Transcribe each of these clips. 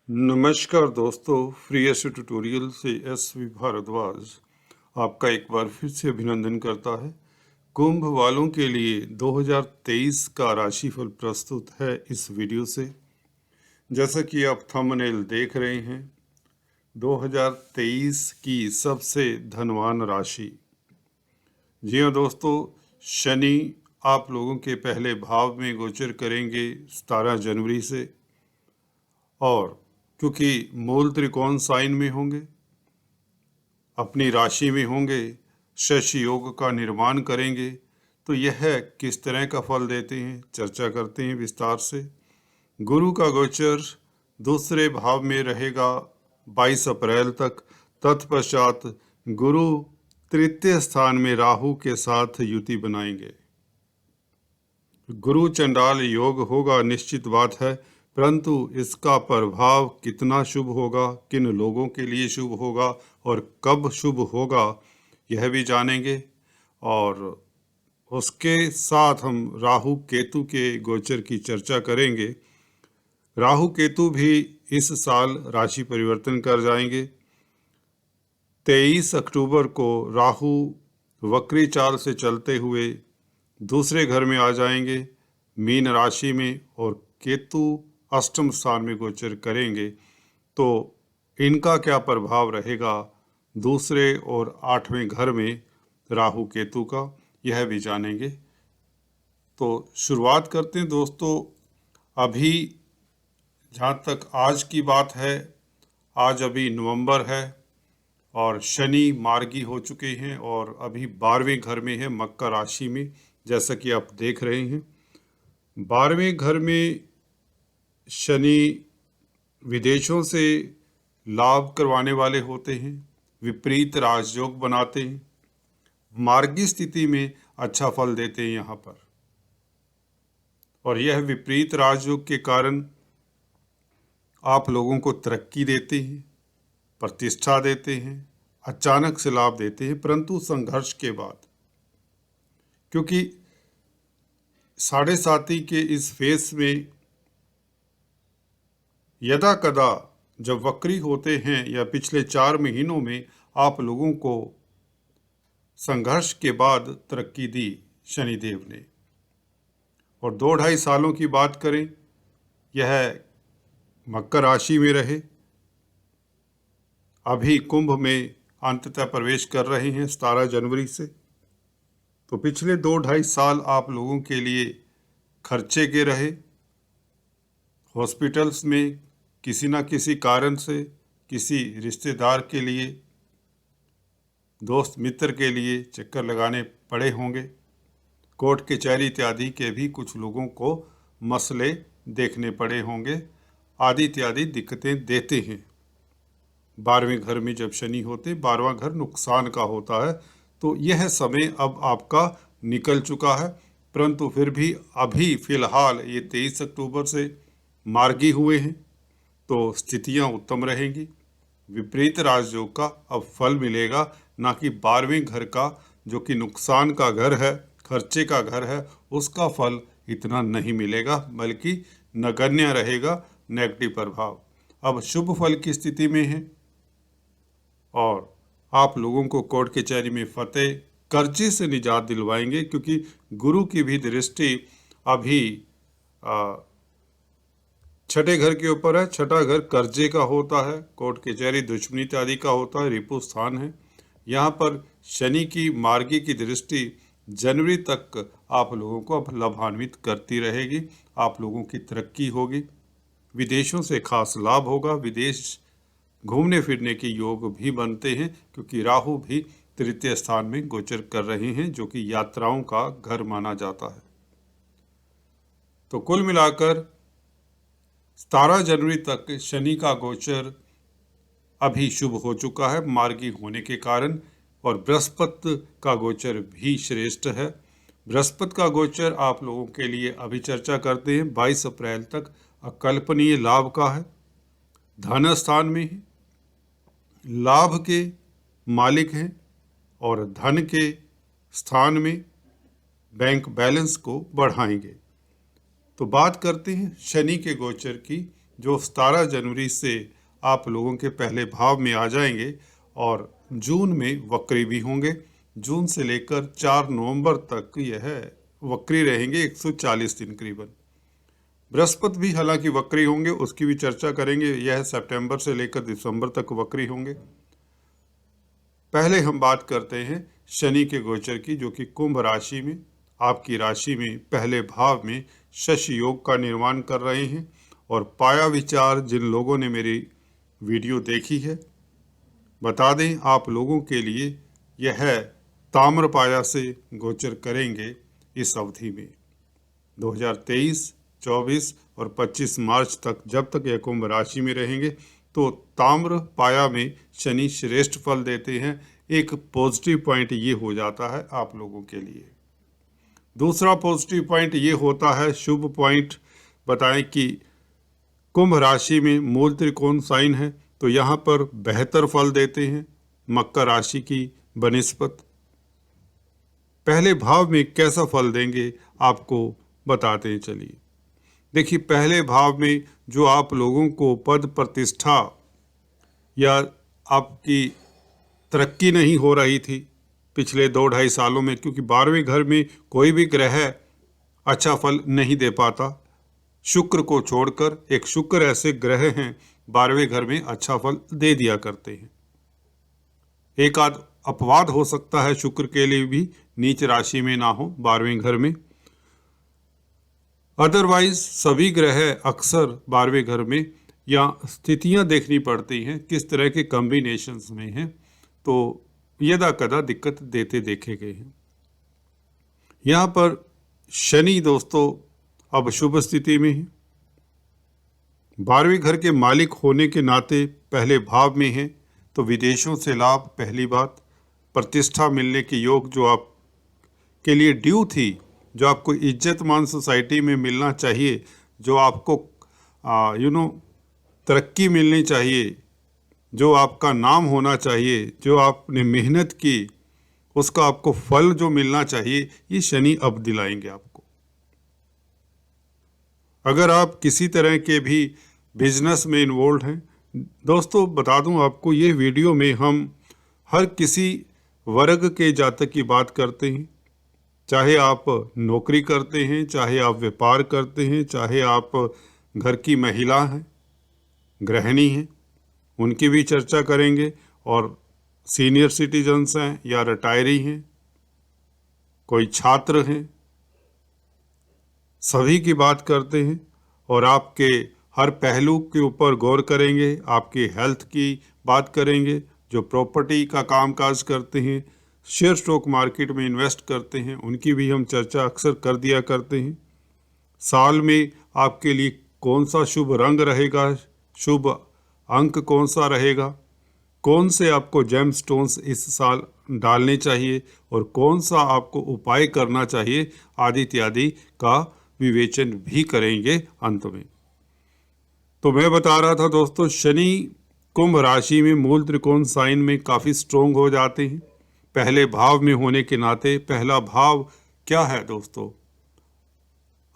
नमस्कार दोस्तों, free S tutorial से एस.वी. भारद्वाज आपका एक बार फिर से अभिनंदन करता है। कुंभ वालों के लिए 2023 का राशिफल प्रस्तुत है इस वीडियो से। जैसा कि आप थंबनेल देख रहे हैं, 2023 की सबसे धनवान राशि। जी हाँ दोस्तों, शनि आप लोगों के पहले भाव में गोचर करेंगे 17 जनवरी से, और क्योंकि मूल त्रिकोण साइन में होंगे, अपनी राशि में होंगे, शशि योग का निर्माण करेंगे, तो यह किस तरह का फल देते हैं चर्चा करते हैं विस्तार से। गुरु का गोचर दूसरे भाव में रहेगा 22 अप्रैल तक। तत्पश्चात गुरु तृतीय स्थान में राहु के साथ युति बनाएंगे। गुरु चंडाल योग होगा, निश्चित बात है, परंतु इसका प्रभाव कितना शुभ होगा, किन लोगों के लिए शुभ होगा और कब शुभ होगा, यह भी जानेंगे। और उसके साथ हम राहु केतु के गोचर की चर्चा करेंगे। राहु केतु भी इस साल राशि परिवर्तन कर जाएंगे। 23 अक्टूबर को राहु वक्री चाल से चलते हुए दूसरे घर में आ जाएंगे, मीन राशि में, और केतु अष्टम स्थान में गोचर करेंगे। तो इनका क्या प्रभाव रहेगा दूसरे और 8वें घर में राहु केतु का, यह भी जानेंगे। तो शुरुआत करते हैं दोस्तों। अभी जहाँ तक आज की बात है, आज अभी नवंबर है और शनि मार्गी हो चुके हैं और अभी 12वें घर में है, मकर राशि में, जैसा कि आप देख रहे हैं। 12वें घर में शनि विदेशों से लाभ करवाने वाले होते हैं, विपरीत राजयोग बनाते हैं, मार्गी स्थिति में अच्छा फल देते हैं यहाँ पर। और यह विपरीत राजयोग के कारण आप लोगों को तरक्की देते हैं, प्रतिष्ठा देते हैं, अचानक से लाभ देते हैं, परंतु संघर्ष के बाद। क्योंकि 7.5 के इस फेस में यदा कदा जब वक्री होते हैं या पिछले 4 महीनों में आप लोगों को संघर्ष के बाद तरक्की दी शनिदेव ने। और 2-2.5 सालों की बात करें, यह मकर राशि में रहे, अभी कुंभ में अंततः प्रवेश कर रहे हैं 17 जनवरी से। तो पिछले 2-2.5 साल आप लोगों के लिए खर्चे के रहे। हॉस्पिटल्स में किसी न किसी कारण से, किसी रिश्तेदार के लिए, दोस्त मित्र के लिए चक्कर लगाने पड़े होंगे। कोर्ट कचहरी इत्यादि के भी कुछ लोगों को मसले देखने पड़े होंगे। आदि इत्यादि दिक्कतें देते हैं। 12वें घर में जब शनि होते, 12वां घर नुकसान का होता है। तो यह समय अब आपका निकल चुका है, परंतु फिर भी अभी फिलहाल ये 23 अक्टूबर से मार्गी हुए हैं, तो स्थितियां उत्तम रहेंगी। विपरीत राजयोग का अब फल मिलेगा, ना कि 12वें घर का, जो कि नुकसान का घर है, खर्चे का घर है, उसका फल इतना नहीं मिलेगा, बल्कि नगण्य रहेगा, नेगेटिव प्रभाव। अब शुभ फल की स्थिति में है और आप लोगों को कोर्ट कचहरी में फतेह, कर्जे से निजात दिलवाएंगे, क्योंकि गुरु की भी दृष्टि अभी 6ठे घर के ऊपर है। 6ठा घर कर्जे का होता है, कोर्ट कचहरी दुश्मनी इत्यादि का होता है, रिपु स्थान है। यहाँ पर शनि की मार्गी की दृष्टि जनवरी तक आप लोगों को अब लाभान्वित करती रहेगी। आप लोगों की तरक्की होगी, विदेशों से खास लाभ होगा, विदेश घूमने फिरने के योग भी बनते हैं, क्योंकि राहु भी तृतीय स्थान में गोचर कर रहे हैं, जो कि यात्राओं का घर माना जाता है। तो कुल मिलाकर 17 जनवरी तक शनि का गोचर अभी शुभ हो चुका है मार्गी होने के कारण, और बृहस्पति का गोचर भी श्रेष्ठ है। बृहस्पति का गोचर आप लोगों के लिए अभी चर्चा करते हैं, 22 अप्रैल तक अकल्पनीय लाभ का है, धन स्थान में है, लाभ के मालिक हैं और धन के स्थान में बैंक बैलेंस को बढ़ाएंगे। तो बात करते हैं शनि के गोचर की, जो 17 जनवरी से आप लोगों के पहले भाव में आ जाएंगे और जून में वक्री भी होंगे। जून से लेकर 4 नवंबर तक यह वक्री रहेंगे 140 दिन करीबन। बृहस्पति भी हालांकि वक्री होंगे, उसकी भी चर्चा करेंगे। यह सितंबर से लेकर दिसंबर तक वक्री होंगे। पहले हम बात करते हैं शनि के गोचर की, जो कि कुंभ राशि में, आपकी राशि में पहले भाव में शशि योग का निर्माण कर रहे हैं। और पाया विचार जिन लोगों ने मेरी वीडियो देखी है, बता दें आप लोगों के लिए यह ताम्र पाया से गोचर करेंगे इस अवधि में 2023, 24 और 25 मार्च तक। जब तक यह कुंभ राशि में रहेंगे तो ताम्र पाया में शनि श्रेष्ठ फल देते हैं। एक पॉजिटिव पॉइंट ये हो जाता है आप लोगों के लिए। दूसरा पॉजिटिव पॉइंट ये होता है, शुभ पॉइंट बताएं कि कुंभ राशि में मूल त्रिकोण साइन है, तो यहाँ पर बेहतर फल देते हैं मकर राशि की बनिस्पत। पहले भाव में कैसा फल देंगे आपको बताते हैं। चलिए देखिए, पहले भाव में जो आप लोगों को पद प्रतिष्ठा या आपकी तरक्की नहीं हो रही थी पिछले 2-2.5 सालों में, क्योंकि 12वें घर में कोई भी ग्रह अच्छा फल नहीं दे पाता। शुक्र को छोड़कर, एक शुक्र ऐसे ग्रह हैं 12वें घर में अच्छा फल दे दिया करते हैं। एक आध अपवाद हो सकता है शुक्र के लिए भी, नीच राशि में ना हो 12वें घर में। अदरवाइज सभी ग्रह अक्सर 12वें घर में, या स्थितियां देखनी पड़ती हैं किस तरह के कॉम्बिनेशंस में हैं, तो यदा कदा दिक्कत देते देखे गए हैं। यहाँ पर शनि दोस्तों अब शुभ स्थिति में है। 12वें घर के मालिक होने के नाते पहले भाव में है, तो विदेशों से लाभ पहली बात, प्रतिष्ठा मिलने के योग जो आप के लिए ड्यू थी, जो आपको इज्जत मान सोसाइटी में मिलना चाहिए, जो आपको तरक्की मिलनी चाहिए, जो आपका नाम होना चाहिए, जो आपने मेहनत की उसका आपको फल जो मिलना चाहिए, ये शनि अब दिलाएंगे आपको। अगर आप किसी तरह के भी बिजनेस में इन्वॉल्व हैं, दोस्तों बता दूं आपको, ये वीडियो में हम हर किसी वर्ग के जातक की बात करते हैं। चाहे आप नौकरी करते हैं, चाहे आप व्यापार करते हैं, चाहे आप घर की महिला हैं, गृहिणी हैं, उनकी भी चर्चा करेंगे। और सीनियर सिटीजन्स हैं या रिटायरी हैं, कोई छात्र हैं, सभी की बात करते हैं। और आपके हर पहलू के ऊपर गौर करेंगे। आपके हेल्थ की बात करेंगे, जो प्रॉपर्टी का कामकाज करते हैं, शेयर स्टॉक मार्केट में इन्वेस्ट करते हैं, उनकी भी हम चर्चा अक्सर कर दिया करते हैं। साल में आपके लिए कौन सा शुभ रंग रहेगा, शुभ अंक कौन सा रहेगा, कौन से आपको जेम स्टोन्स इस साल डालने चाहिए और कौन सा आपको उपाय करना चाहिए, आदि इत्यादि का विवेचन भी करेंगे अंत में। तो मैं बता रहा था दोस्तों, शनि कुंभ राशि में मूल त्रिकोण साइन में काफ़ी स्ट्रोंग हो जाते हैं पहले भाव में होने के नाते। पहला भाव क्या है दोस्तों?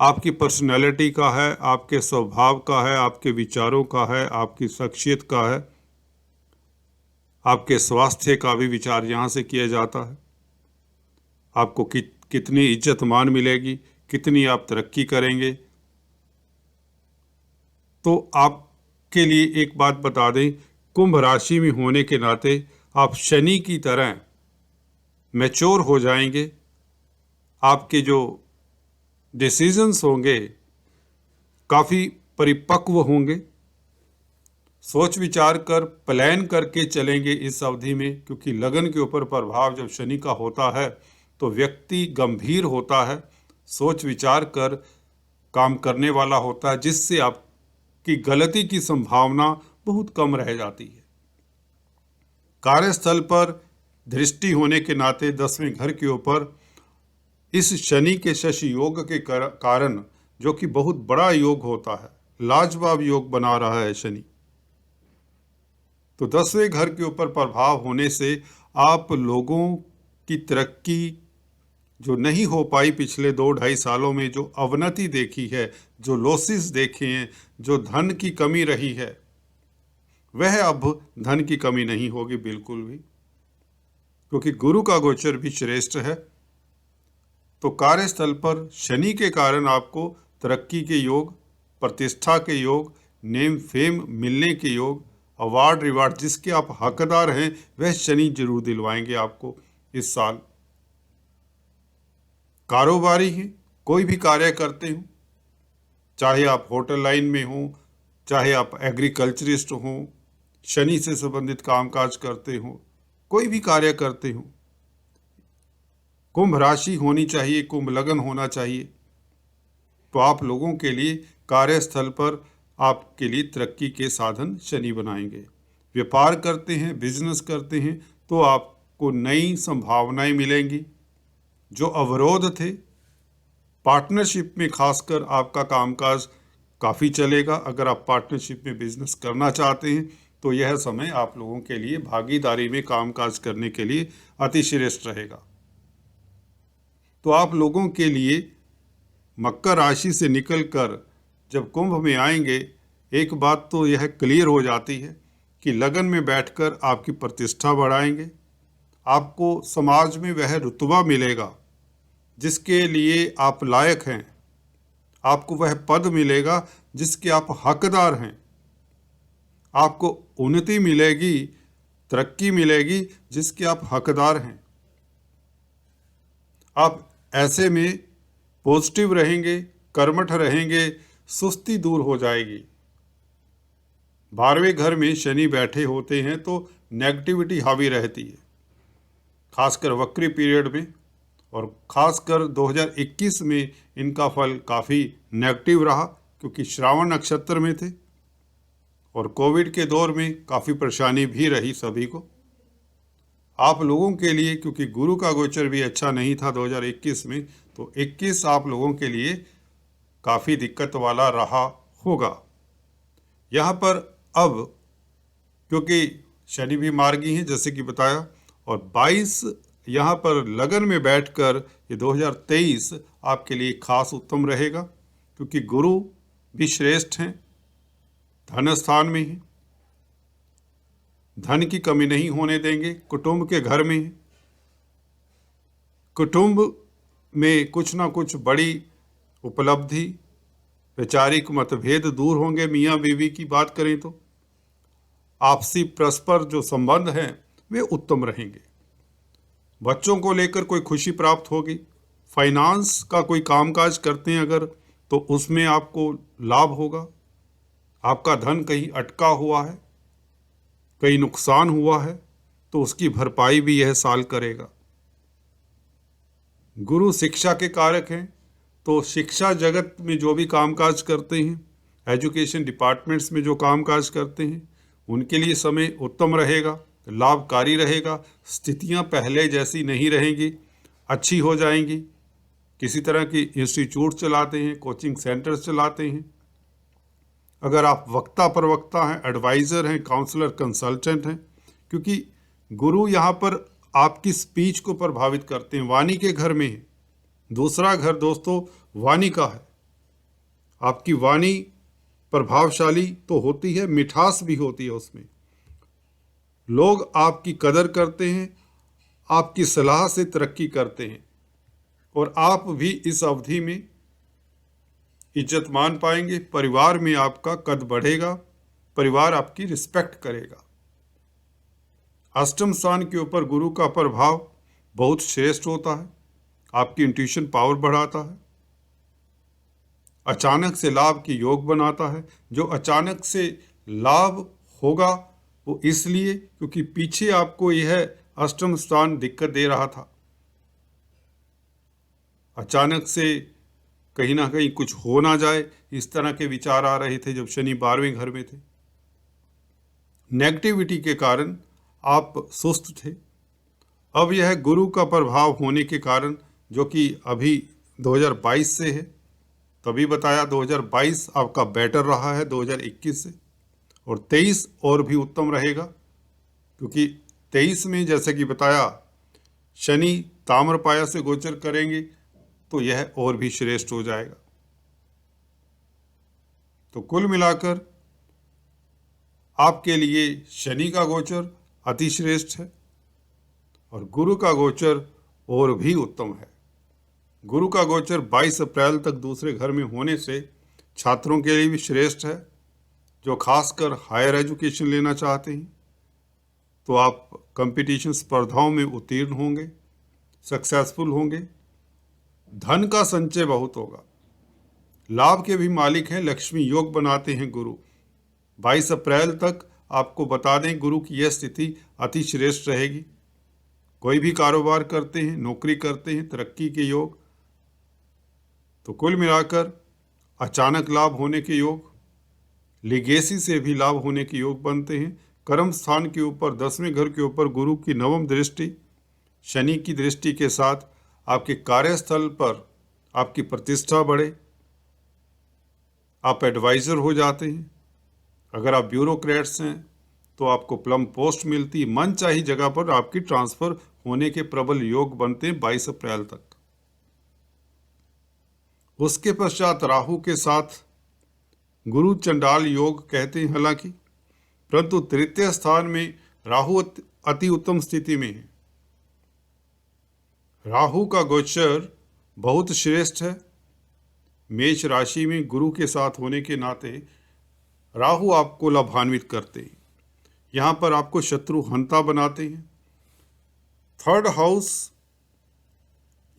आपकी पर्सनैलिटी का है, आपके स्वभाव का है, आपके विचारों का है, आपकी शख्सियत का है, आपके स्वास्थ्य का भी विचार यहाँ से किया जाता है। आपको कितनी इज्जत मान मिलेगी, कितनी आप तरक्की करेंगे। तो आपके लिए एक बात बता दें, कुंभ राशि में होने के नाते आप शनि की तरह मैच्योर हो जाएंगे। आपके जो डिसीजंस होंगे काफ़ी परिपक्व होंगे, सोच विचार कर प्लान करके चलेंगे इस अवधि में। क्योंकि लगन के ऊपर प्रभाव जब शनि का होता है तो व्यक्ति गंभीर होता है, सोच विचार कर काम करने वाला होता है, जिससे आपकी गलती की संभावना बहुत कम रह जाती है। कार्यस्थल पर दृष्टि होने के नाते 10वें घर के ऊपर इस शनि के शशि योग के कारण, जो कि बहुत बड़ा योग होता है, लाजवाब योग बना रहा है शनि, तो 10वें घर के ऊपर प्रभाव होने से आप लोगों की तरक्की, जो नहीं हो पाई पिछले 2-2.5 सालों में, जो अवनति देखी है, जो लॉसेस देखे हैं, जो धन की कमी रही है, वह अब धन की कमी नहीं होगी बिल्कुल भी, क्योंकि गुरु का गोचर भी श्रेष्ठ है। तो कार्यस्थल पर शनि के कारण आपको तरक्की के योग, प्रतिष्ठा के योग, नेम फेम मिलने के योग, अवार्ड रिवार्ड जिसके आप हकदार हैं, वह शनि जरूर दिलवाएंगे आपको इस साल। कारोबारी हैं, कोई भी कार्य करते हो, चाहे आप होटल लाइन में हो, चाहे आप एग्रीकल्चरिस्ट हो, शनि से संबंधित कामकाज करते हो, कोई भी कार्य करते हो, कुंभ राशि होनी चाहिए, कुंभ लगन होना चाहिए, तो आप लोगों के लिए कार्यस्थल पर आपके लिए तरक्की के साधन शनि बनाएंगे। व्यापार करते हैं, बिजनेस करते हैं, तो आपको नई संभावनाएं मिलेंगी। जो अवरोध थे, पार्टनरशिप में खासकर आपका कामकाज काफ़ी चलेगा। अगर आप पार्टनरशिप में बिजनेस करना चाहते हैं तो यह समय आप लोगों के लिए भागीदारी में कामकाज करने के लिए अतिश्रेष्ठ रहेगा। तो आप लोगों के लिए मकर राशि से निकलकर जब कुंभ में आएंगे, एक बात तो यह क्लियर हो जाती है कि लगन में बैठकर आपकी प्रतिष्ठा बढ़ाएंगे। आपको समाज में वह रुतबा मिलेगा जिसके लिए आप लायक हैं, आपको वह पद मिलेगा जिसके आप हकदार हैं, आपको उन्नति मिलेगी, तरक्की मिलेगी जिसके आप हकदार हैं। आप ऐसे में पॉजिटिव रहेंगे, कर्मठ रहेंगे, सुस्ती दूर हो जाएगी। 12वें घर में शनि बैठे होते हैं तो नेगेटिविटी हावी रहती है, खासकर वक्री पीरियड में, और खासकर 2021 में इनका फल काफ़ी नेगेटिव रहा क्योंकि श्रावण नक्षत्र में थे और कोविड के दौर में काफ़ी परेशानी भी रही सभी को। आप लोगों के लिए क्योंकि गुरु का गोचर भी अच्छा नहीं था 2021 में, तो 21 आप लोगों के लिए काफ़ी दिक्कत वाला रहा होगा। यहाँ पर अब क्योंकि शनि भी मार्गी हैं जैसे कि बताया, और 22 यहाँ पर लगन में बैठकर ये 2023 आपके लिए खास उत्तम रहेगा क्योंकि गुरु भी श्रेष्ठ हैं, धन स्थान में ही, धन की कमी नहीं होने देंगे, कुटुंब के घर में है, कुटुंब में कुछ ना कुछ बड़ी उपलब्धि, वैचारिक मतभेद दूर होंगे। मियाँ बीवी की बात करें तो आपसी परस्पर जो संबंध हैं वे उत्तम रहेंगे। बच्चों को लेकर कोई खुशी प्राप्त होगी। फाइनेंस का कोई कामकाज करते हैं अगर, तो उसमें आपको लाभ होगा। आपका धन कहीं अटका हुआ है, कहीं नुकसान हुआ है, तो उसकी भरपाई भी यह साल करेगा। गुरु शिक्षा के कारक हैं, तो शिक्षा जगत में जो भी कामकाज करते हैं, एजुकेशन डिपार्टमेंट्स में जो कामकाज करते हैं, उनके लिए समय उत्तम रहेगा, लाभकारी रहेगा। स्थितियां पहले जैसी नहीं रहेंगी, अच्छी हो जाएंगी। किसी तरह की इंस्टीट्यूट चलाते हैं, कोचिंग सेंटर्स चलाते हैं, अगर आप वक्ता प्रवक्ता हैं, एडवाइज़र हैं, काउंसलर, कंसल्टेंट हैं, क्योंकि गुरु यहाँ पर आपकी स्पीच को प्रभावित करते हैं, वाणी के घर में है। दूसरा घर दोस्तों वाणी का है। आपकी वाणी प्रभावशाली तो होती है, मिठास भी होती है उसमें। लोग आपकी कदर करते हैं, आपकी सलाह से तरक्की करते हैं, और आप भी इस अवधि में इज्जत मान पाएंगे। परिवार में आपका कद बढ़ेगा, परिवार आपकी रिस्पेक्ट करेगा। अष्टम स्थान के ऊपर गुरु का प्रभाव बहुत श्रेष्ठ होता है, आपकी इंट्यूशन पावर बढ़ाता है, अचानक से लाभ की योग बनाता है। जो अचानक से लाभ होगा वो इसलिए क्योंकि पीछे आपको यह अष्टम स्थान दिक्कत दे रहा था। अचानक से कहीं ना कहीं कुछ हो ना जाए, इस तरह के विचार आ रहे थे जब शनि 12वें घर में थे। नेगेटिविटी के कारण आप सुस्त थे। अब यह गुरु का प्रभाव होने के कारण, जो कि अभी 2022 से है, तभी बताया 2022 आपका बेटर रहा है 2021 से, और 23 और भी उत्तम रहेगा क्योंकि 23 में जैसे कि बताया शनि ताम्रपाया से गोचर करेंगे तो यह और भी श्रेष्ठ हो जाएगा। तो कुल मिलाकर आपके लिए शनि का गोचर अति श्रेष्ठ है और गुरु का गोचर और भी उत्तम है। गुरु का गोचर 22 अप्रैल तक दूसरे घर में होने से छात्रों के लिए भी श्रेष्ठ है। जो खासकर हायर एजुकेशन लेना चाहते हैं तो आप कंपटीशन स्पर्धाओं में उत्तीर्ण होंगे, सक्सेसफुल होंगे। धन का संचय बहुत होगा। लाभ के भी मालिक हैं, लक्ष्मी योग बनाते हैं गुरु। 22 अप्रैल तक आपको बता दें गुरु की यह स्थिति अति श्रेष्ठ रहेगी। कोई भी कारोबार करते हैं, नौकरी करते हैं, तरक्की के योग। तो कुल मिलाकर अचानक लाभ होने के योग, लिगेसी से भी लाभ होने के योग बनते हैं। कर्म स्थान के ऊपर 10वें घर के ऊपर गुरु की नवम दृष्टि, शनि की दृष्टि के साथ आपके कार्यस्थल पर आपकी प्रतिष्ठा बढ़े, आप एडवाइज़र हो जाते हैं। अगर आप ब्यूरोक्रेट्स हैं तो आपको प्लम पोस्ट मिलती, मनचाही जगह पर आपकी ट्रांसफ़र होने के प्रबल योग बनते हैं 22 अप्रैल तक। उसके पश्चात राहु के साथ गुरु चंडाल योग कहते हैं हालांकि, परंतु तृतीय स्थान में राहु अति उत्तम स्थिति में है। राहु का गोचर बहुत श्रेष्ठ है। मेष राशि में गुरु के साथ होने के नाते राहु आपको लाभान्वित करते हैं। यहाँ पर आपको शत्रु हंता बनाते हैं। 3rd हाउस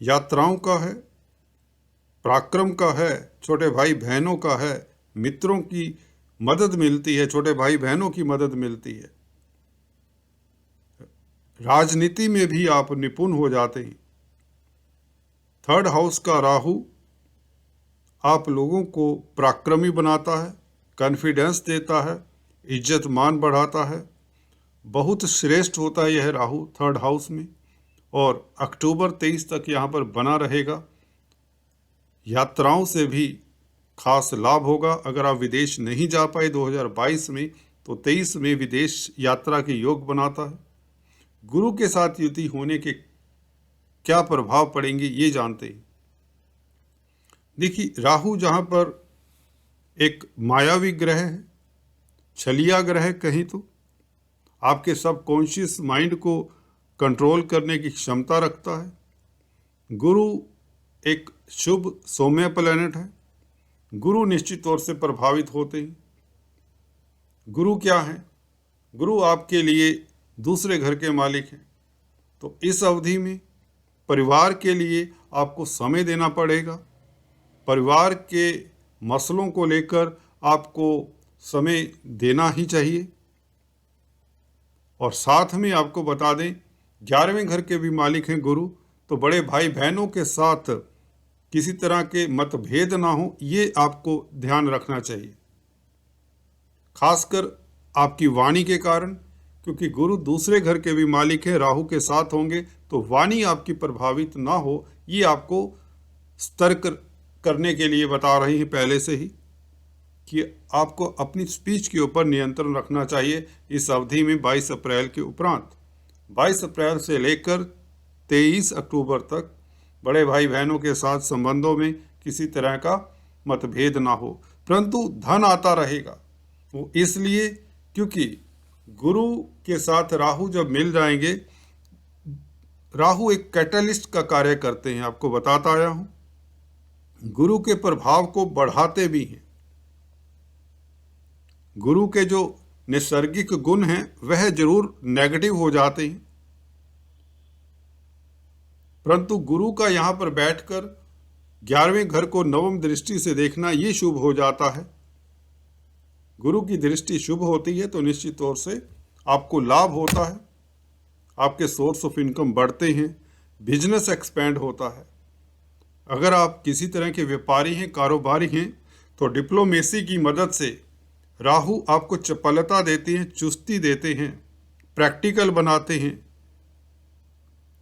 यात्राओं का है, पराक्रम का है, छोटे भाई बहनों का है, मित्रों की मदद मिलती है, छोटे भाई बहनों की मदद मिलती है। राजनीति में भी आप निपुण हो जाते हैं। 3rd हाउस का राहु आप लोगों को पराक्रमी बनाता है, कॉन्फिडेंस देता है, इज्जत मान बढ़ाता है। बहुत श्रेष्ठ होता है यह राहु 3rd हाउस में और अक्टूबर 23 तक यहाँ पर बना रहेगा। यात्राओं से भी खास लाभ होगा। अगर आप विदेश नहीं जा पाए 2022 में तो 23 में विदेश यात्रा के योग बनाता है। गुरु के साथ युति होने के क्या प्रभाव पड़ेंगे ये जानते हैं। देखिए, राहु जहाँ पर एक मायावी ग्रह है, छलिया ग्रह कहीं तो आपके सबकॉन्शियस माइंड को कंट्रोल करने की क्षमता रखता है। गुरु एक शुभ सौम्य प्लैनेट है। गुरु निश्चित तौर से प्रभावित होते हैं। गुरु क्या है? गुरु आपके लिए दूसरे घर के मालिक हैं। तो इस अवधि में परिवार के लिए आपको समय देना पड़ेगा। परिवार के मसलों को लेकर आपको समय देना ही चाहिए। और साथ में आपको बता दें 11वें घर के भी मालिक हैं गुरु, तो बड़े भाई बहनों के साथ किसी तरह के मतभेद ना हो, ये आपको ध्यान रखना चाहिए, खासकर आपकी वाणी के कारण, क्योंकि गुरु दूसरे घर के भी मालिक हैं, राहु के साथ होंगे तो वाणी आपकी प्रभावित ना हो, ये आपको सतर्क करने के लिए बता रही हैं पहले से ही कि आपको अपनी स्पीच के ऊपर नियंत्रण रखना चाहिए इस अवधि में 22 अप्रैल के उपरांत। 22 अप्रैल से लेकर 23 अक्टूबर तक बड़े भाई बहनों के साथ संबंधों में किसी तरह का मतभेद ना हो, परंतु धन आता रहेगा। वो इसलिए क्योंकि गुरु के साथ राहु जब मिल जाएंगे, राहु एक कैटलिस्ट का कार्य करते हैं, आपको बताता आया हूँ। गुरु के प्रभाव को बढ़ाते भी हैं। गुरु के जो नैसर्गिक गुण हैं वह जरूर नेगेटिव हो जाते हैं, परंतु गुरु का यहाँ पर बैठकर 11वें घर को नवम दृष्टि से देखना ये शुभ हो जाता है। गुरु की दृष्टि शुभ होती है तो निश्चित तौर से आपको लाभ होता है, आपके सोर्स ऑफ इनकम बढ़ते हैं, बिजनेस एक्सपेंड होता है। अगर आप किसी तरह के व्यापारी हैं, कारोबारी हैं, तो डिप्लोमेसी की मदद से राहु आपको चपलता देते हैं, चुस्ती देते हैं, प्रैक्टिकल बनाते हैं।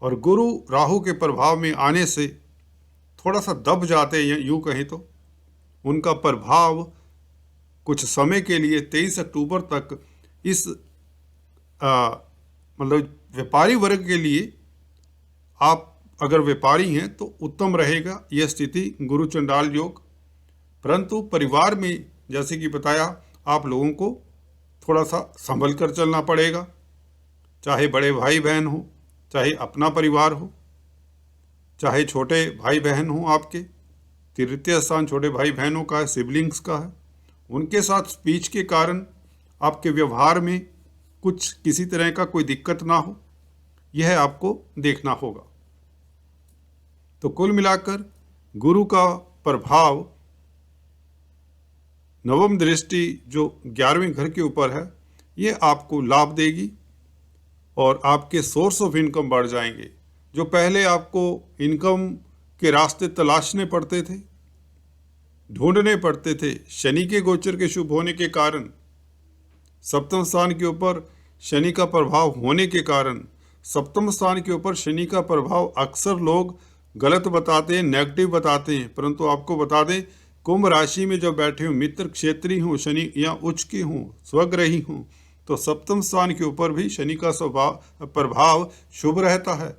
और गुरु राहु के प्रभाव में आने से थोड़ा सा दब जाते हैं, यूँ कहें तो उनका प्रभाव कुछ समय के लिए 23 अक्टूबर तक इस मतलब व्यापारी वर्ग के लिए आप अगर व्यापारी हैं तो उत्तम रहेगा यह स्थिति गुरु चंडाल योग। परंतु परिवार में जैसे कि बताया, आप लोगों को थोड़ा सा संभल कर चलना पड़ेगा, चाहे बड़े भाई बहन हो, चाहे अपना परिवार हो, चाहे छोटे भाई बहन हो। आपके तृतीय स्थान छोटे भाई बहनों का है, सिबलिंग्स का है। उनके साथ स्पीच के कारण आपके व्यवहार में कुछ किसी तरह का कोई दिक्कत ना हो, यह आपको देखना होगा। तो कुल मिलाकर गुरु का प्रभाव, नवम दृष्टि जो 11वें घर के ऊपर है, ये आपको लाभ देगी और आपके सोर्स ऑफ इनकम बढ़ जाएंगे। जो पहले आपको इनकम के रास्ते तलाशने पड़ते थे, ढूंढने पड़ते थे, शनि के गोचर के शुभ होने के कारण, सप्तम स्थान के ऊपर शनि का प्रभाव होने के कारण, सप्तम स्थान के ऊपर शनि का प्रभाव अक्सर लोग गलत बताते हैं, नेगेटिव बताते हैं। परंतु आपको बता दें, कुंभ राशि में जब बैठे हो, मित्र क्षेत्री हों शनि या उच्च के हों, स्वग्रही हों, तो सप्तम स्थान के ऊपर भी शनि का प्रभाव शुभ रहता है,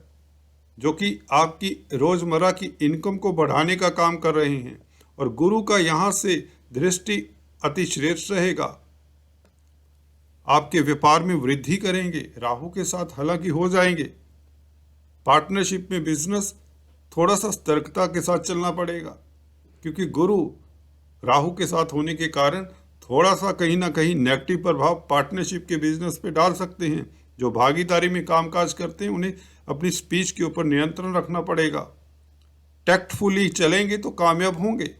जो कि आपकी रोजमर्रा की इनकम को बढ़ाने का काम कर रहे हैं। और गुरु का यहाँ से दृष्टि अति श्रेष्ठ रहेगा, आपके व्यापार में वृद्धि करेंगे। राहु के साथ हालांकि हो जाएंगे, पार्टनरशिप में बिजनेस थोड़ा सा सतर्कता के साथ चलना पड़ेगा, क्योंकि गुरु राहु के साथ होने के कारण थोड़ा सा कहीं ना कहीं नेगेटिव प्रभाव पार्टनरशिप के बिजनेस पे डाल सकते हैं। जो भागीदारी में कामकाज करते हैं उन्हें अपनी स्पीच के ऊपर नियंत्रण रखना पड़ेगा। टैक्टफुली चलेंगे तो कामयाब होंगे।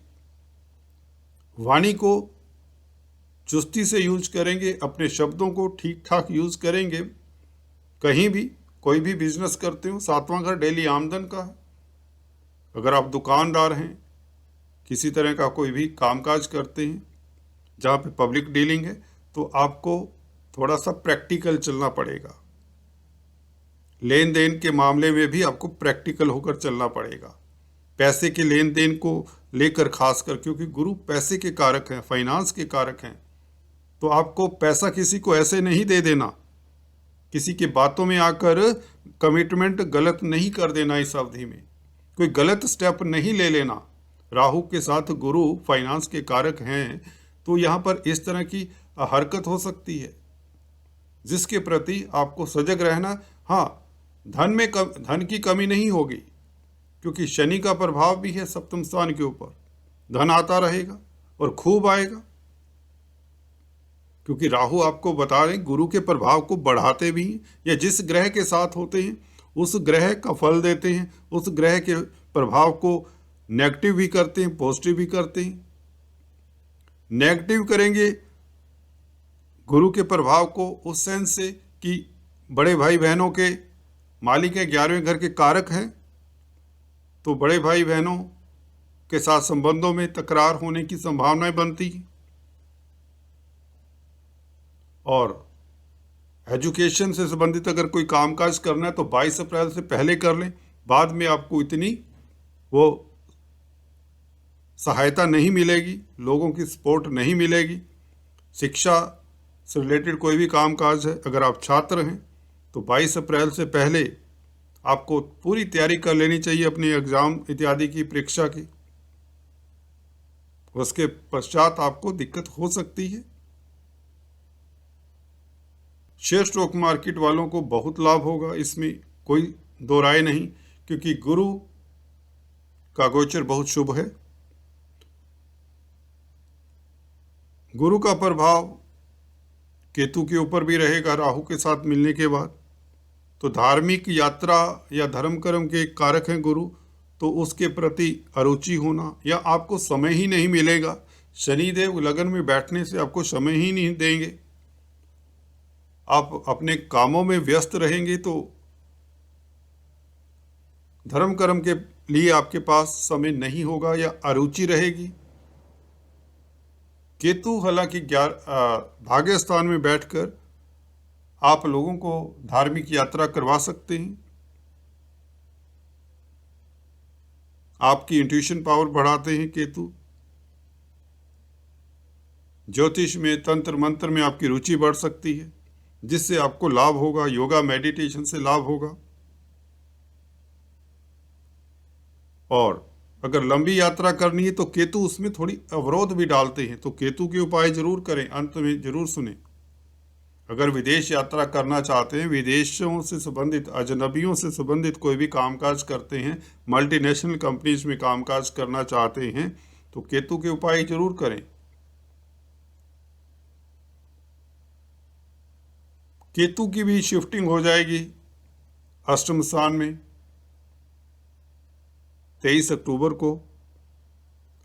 वाणी को चुस्ती से यूज करेंगे, अपने शब्दों को ठीक ठाक यूज करेंगे। कहीं भी कोई भी बिजनेस करते हो, 7वां घर डेली आमदन का है। अगर आप दुकानदार हैं, किसी तरह का कोई भी कामकाज करते हैं जहाँ पे पब्लिक डीलिंग है, तो आपको थोड़ा सा प्रैक्टिकल चलना पड़ेगा। लेन देन के मामले में भी आपको प्रैक्टिकल होकर चलना पड़ेगा। पैसे के लेन देन को लेकर खासकर, क्योंकि गुरु पैसे के कारक हैं, फाइनेंस के कारक हैं, तो आपको पैसा किसी को ऐसे नहीं दे देना, किसी के बातों में आकर कमिटमेंट गलत नहीं कर देना। इस अवधि में कोई गलत स्टेप नहीं ले लेना। राहु के साथ गुरु फाइनेंस के कारक हैं, तो यहाँ पर इस तरह की हरकत हो सकती है, जिसके प्रति आपको सजग रहना। हाँ, धन की कमी नहीं होगी, क्योंकि शनि का प्रभाव भी है सप्तम स्थान के ऊपर। धन आता रहेगा और खूब आएगा, क्योंकि राहु आपको बता रहे गुरु के प्रभाव को बढ़ाते भी हैं, या जिस ग्रह के साथ होते हैं उस ग्रह का फल देते हैं, उस ग्रह के प्रभाव को नेगेटिव भी करते हैं, पॉजिटिव भी करते हैं। नेगेटिव करेंगे गुरु के प्रभाव को उस सेंस से कि बड़े भाई बहनों के मालिक है, 11वें घर के कारक हैं, तो बड़े भाई बहनों के साथ संबंधों में तकरार होने की संभावनाएं बनती हैं। और एजुकेशन से संबंधित अगर कोई कामकाज करना है तो 22 अप्रैल से पहले कर लें, बाद में आपको इतनी वो सहायता नहीं मिलेगी, लोगों की सपोर्ट नहीं मिलेगी। शिक्षा से रिलेटेड कोई भी कामकाज है, अगर आप छात्र हैं तो 22 अप्रैल से पहले आपको पूरी तैयारी कर लेनी चाहिए अपनी एग्जाम इत्यादि की, परीक्षा की। उसके पश्चात आपको दिक्कत हो सकती है। शेयर स्टॉक मार्केट वालों को बहुत लाभ होगा, इसमें कोई दो राय नहीं, क्योंकि गुरु का गोचर बहुत शुभ है। गुरु का प्रभाव केतु के ऊपर भी रहेगा राहु के साथ मिलने के बाद। तो धार्मिक यात्रा या धर्म कर्म के कारक हैं गुरु, तो उसके प्रति अरुचि होना, या आपको समय ही नहीं मिलेगा। शनिदेव लगन में बैठने से आपको समय ही नहीं देंगे, आप अपने कामों में व्यस्त रहेंगे, तो धर्म कर्म के लिए आपके पास समय नहीं होगा या अरुचि रहेगी। केतु हालांकि भाग्य स्थान में बैठकर आप लोगों को धार्मिक यात्रा करवा सकते हैं, आपकी इंट्यूशन पावर बढ़ाते हैं केतु। ज्योतिष में, तंत्र मंत्र में आपकी रुचि बढ़ सकती है, जिससे आपको लाभ होगा। योगा मेडिटेशन से लाभ होगा। और अगर लंबी यात्रा करनी है तो केतु उसमें थोड़ी अवरोध भी डालते हैं, तो केतु के उपाय जरूर करें, अंत में जरूर सुने। अगर विदेश यात्रा करना चाहते हैं, विदेशों से संबंधित, अजनबियों से संबंधित कोई भी कामकाज करते हैं, मल्टीनेशनल कंपनीज में कामकाज करना चाहते हैं, तो केतु के उपाय जरूर करें। केतु की भी शिफ्टिंग हो जाएगी अष्टम स्थान में 23 अक्टूबर को,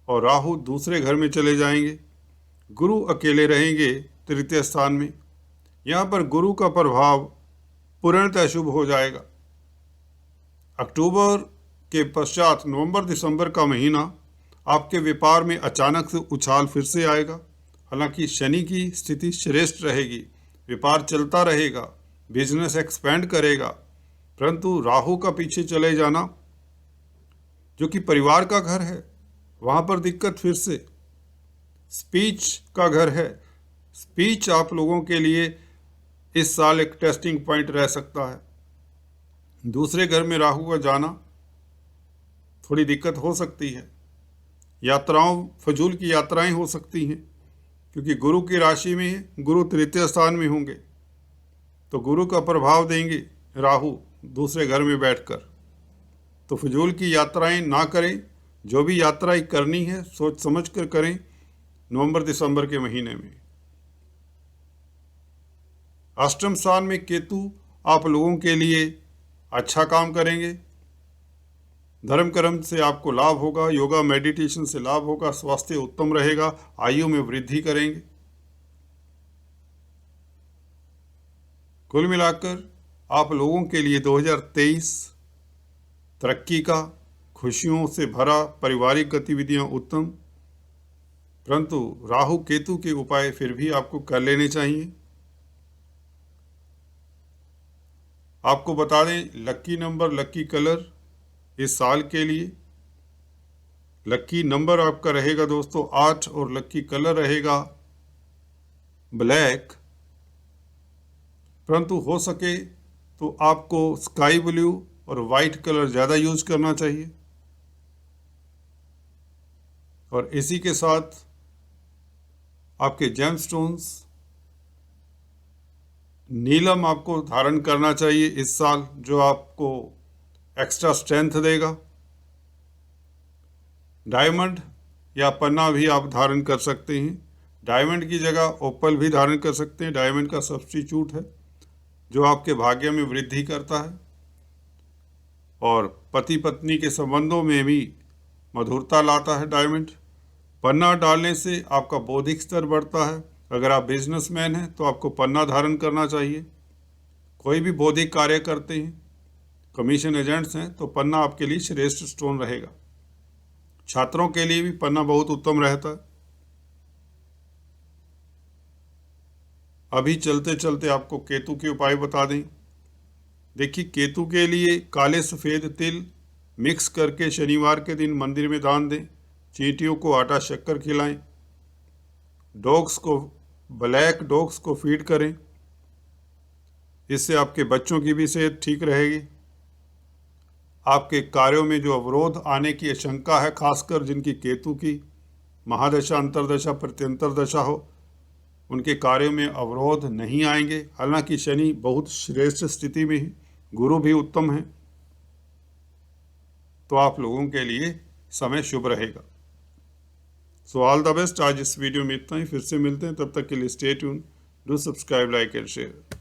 और राहु दूसरे घर में चले जाएंगे। गुरु अकेले रहेंगे तृतीय स्थान में। यहाँ पर गुरु का प्रभाव पूर्णतः शुभ हो जाएगा। अक्टूबर के पश्चात नवंबर दिसंबर का महीना आपके व्यापार में अचानक से उछाल फिर से आएगा। हालांकि शनि की स्थिति श्रेष्ठ रहेगी, व्यापार चलता रहेगा, बिजनेस एक्सपेंड करेगा, परंतु राहु का पीछे चले जाना जो कि परिवार का घर है, वहाँ पर दिक्कत फिर से। स्पीच का घर है, स्पीच आप लोगों के लिए इस साल एक टेस्टिंग पॉइंट रह सकता है। दूसरे घर में राहु का जाना थोड़ी दिक्कत हो सकती है। यात्राओं, फजूल की यात्राएं हो सकती हैं, क्योंकि गुरु की राशि में है, गुरु तृतीय स्थान में होंगे, तो गुरु का प्रभाव देंगे राहु दूसरे घर में बैठकर। तो फजूल की यात्राएं ना करें, जो भी यात्राएं करनी है सोच समझ कर करें नवंबर दिसंबर के महीने में। अष्टम स्थान में केतु आप लोगों के लिए अच्छा काम करेंगे। धर्म कर्म से आपको लाभ होगा, योगा मेडिटेशन से लाभ होगा, स्वास्थ्य उत्तम रहेगा, आयु में वृद्धि करेंगे। कुल मिलाकर आप लोगों के लिए 2023 तरक्की का, खुशियों से भरा, पारिवारिक गतिविधियां उत्तम, परंतु राहु केतु के उपाय फिर भी आपको कर लेने चाहिए। आपको बता दें, लक्की नंबर, लक्की कलर इस साल के लिए, लक्की नंबर आपका रहेगा दोस्तों 8 और लक्की कलर रहेगा ब्लैक। परंतु हो सके तो आपको स्काई ब्लू और वाइट कलर ज़्यादा यूज करना चाहिए। और इसी के साथ आपके जेमस्टोन्स, नीलम आपको धारण करना चाहिए इस साल, जो आपको एक्स्ट्रा स्ट्रेंथ देगा। डायमंड या पन्ना भी आप धारण कर सकते हैं। डायमंड की जगह ओपल भी धारण कर सकते हैं, डायमंड का सब्स्टिट्यूट है जो आपके भाग्य में वृद्धि करता है और पति पत्नी के संबंधों में भी मधुरता लाता है डायमंड। पन्ना डालने से आपका बौद्धिक स्तर बढ़ता है। अगर आप बिजनेसमैन हैं तो आपको पन्ना धारण करना चाहिए। कोई भी बौद्धिक कार्य करते हैं, कमीशन एजेंट्स हैं, तो पन्ना आपके लिए श्रेष्ठ स्टोन रहेगा। छात्रों के लिए भी पन्ना बहुत उत्तम रहता है। अभी चलते चलते आपको केतु के उपाय बता दें। देखिए, केतु के लिए काले सफ़ेद तिल मिक्स करके शनिवार के दिन मंदिर में दान दें। चींटियों को आटा शक्कर खिलाएं। डॉग्स को, ब्लैक डॉग्स को फीड करें। इससे आपके बच्चों की भी सेहत ठीक रहेगी। आपके कार्यों में जो अवरोध आने की आशंका है, खासकर जिनकी केतु की महादशा, अंतरदशा, प्रत्यंतर दशा हो, उनके कार्यों में अवरोध नहीं आएंगे। हालांकि शनि बहुत श्रेष्ठ स्थिति में है, गुरु भी उत्तम है, तो आप लोगों के लिए समय शुभ रहेगा। So all the best. आज इस वीडियो में इतना ही, फिर से मिलते हैं, तब तक के लिए stay tune, do subscribe, like and share.